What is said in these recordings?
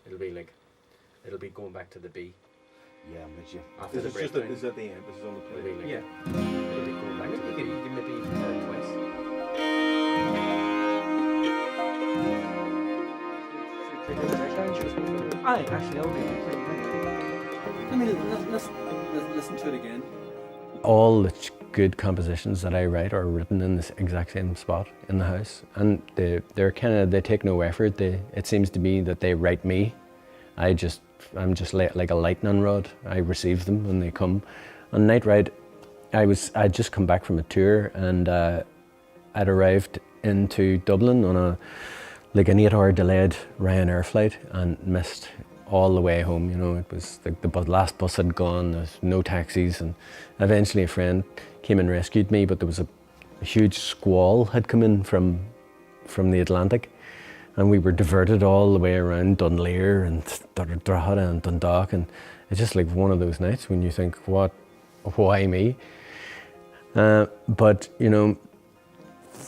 It'll be going back to the B. Yeah, I'm with you. After the This breakdown. is at the end. This is on the play. It'll be Yeah. It'll be going back to the B. You can maybe twice. Aye, actually, I'll be. I mean, let's listen to it again. All the good compositions that I write are written in this exact same spot in the house, and they take no effort. It seems to be that they write me. I'm just like a lightning rod. I receive them when they come. On Night Ride, I'd just come back from a tour, and I'd arrived into Dublin on an 8-hour delayed Ryanair flight and missed all the way home. You know, it was the last bus had gone. There's no taxis, and eventually a friend came and rescued me. But there was a huge squall had come in from the Atlantic, and we were diverted all the way around Dunleer and Drogheda and Dundalk, and it's just like one of those nights when you think, why me? But you know,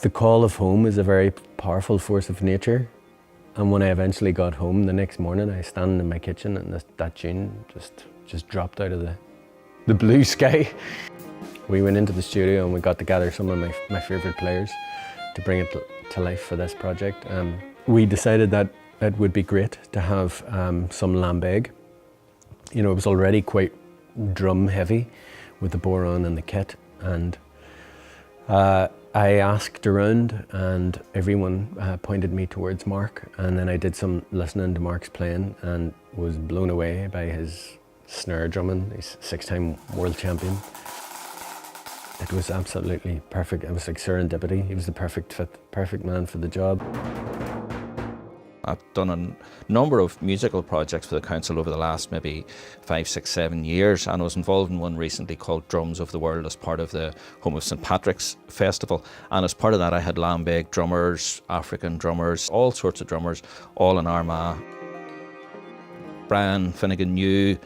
the call of home is a very powerful force of nature. And when I eventually got home the next morning, I stand in my kitchen and that tune just dropped out of the blue sky. We went into the studio and we got together some of my favourite players to bring it to life for this project. We decided that it would be great to have some lambeg. You know, it was already quite drum heavy with the boron and the kit, and I asked around and everyone pointed me towards Mark, and then I did some listening to Mark's playing and was blown away by his snare drumming. He's 6-time world champion. It was absolutely perfect. It was like serendipity. He was the perfect fit, perfect man for the job. I've done a number of musical projects for the council over the last maybe 5, 6, 7 years, and I was involved in one recently called Drums of the World as part of the Home of St Patrick's Festival, and as part of that I had lambeg drummers, African drummers, all sorts of drummers, all in Armagh. Brian Finnegan knew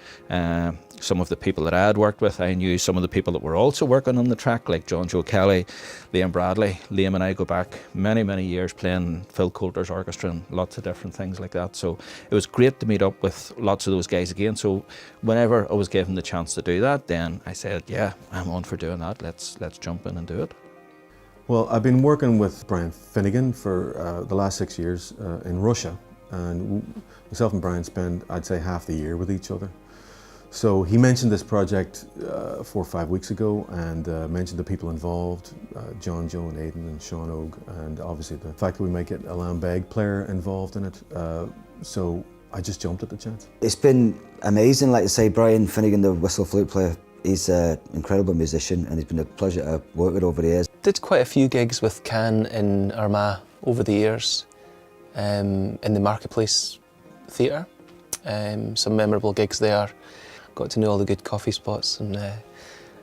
some of the people that I had worked with. I knew some of the people that were also working on the track, like John Joe Kelly, Liam Bradley. Liam and I go back many, many years playing Phil Coulter's orchestra and lots of different things like that. So it was great to meet up with lots of those guys again. So whenever I was given the chance to do that, then I said, yeah, I'm on for doing that. Let's jump in and do it. Well, I've been working with Brian Finnegan for the last 6 years in Russia, and myself and Brian spend, I'd say, half the year with each other. So he mentioned this project 4 or 5 weeks ago, and mentioned the people involved, John, Joe and Aidan and Sean Og, and obviously the fact that we might get a lambeg player involved in it. So I just jumped at the chance. It's been amazing. Like I say, Brian Finnegan, the whistle flute player, he's an incredible musician, and it's been a pleasure to work with over the years. Did quite a few gigs with Can in Armagh over the years, in the Marketplace Theatre. Some memorable gigs there. Got to know all the good coffee spots, and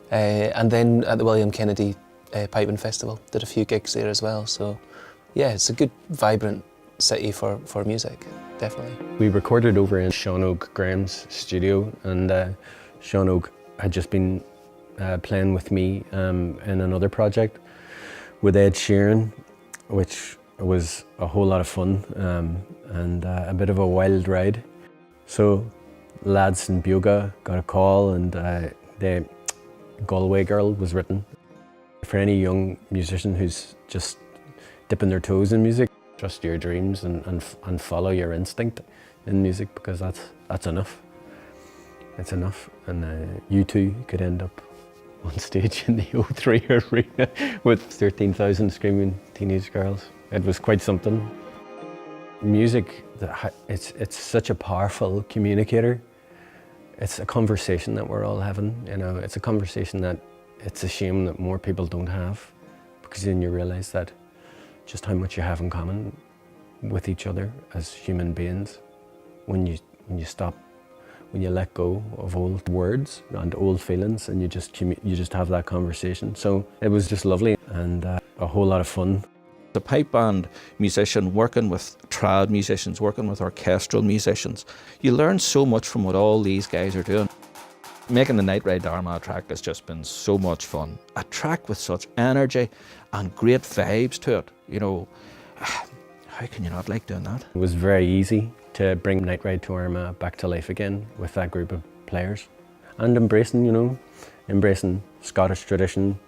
then at the William Kennedy Piping Festival, did a few gigs there as well. So yeah, it's a good, vibrant city for music, definitely. We recorded over in Sean Og Graham's studio, and Sean Og had just been playing with me in another project with Ed Sheeran, which was a whole lot of fun and a bit of a wild ride. So lads in Buga got a call, and the Galway Girl was written. For any young musician who's just dipping their toes in music, trust your dreams and follow your instinct in music, because that's enough. It's enough, and you too could end up on stage in the O3 Arena with 13,000 screaming teenage girls. It was quite something. Music, it's such a powerful communicator. It's a conversation that we're all having, you know. It's a conversation that it's a shame that more people don't have, because then you realise that just how much you have in common with each other as human beings when you stop, when you let go of old words and old feelings, and you just have that conversation. So it was just lovely, and a whole lot of fun. The pipe band musician working with trad musicians, working with orchestral musicians, you learn so much from what all these guys are doing. Making the Night Ride Armagh track has just been so much fun. A track with such energy and great vibes to it. You know, how can you not like doing that? It was very easy. to bring Night Ride to Armagh back to life again with that group of players. And embracing, you know, embracing Scottish tradition,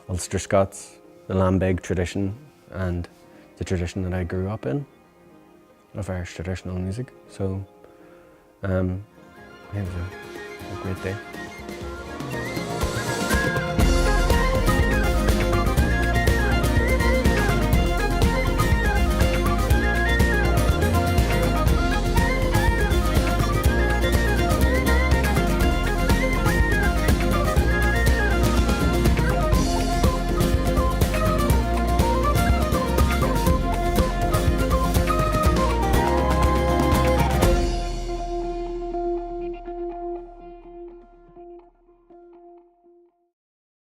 Ulster Scots, the Lambeg tradition, and the tradition that I grew up in of Irish traditional music. So it was a great day.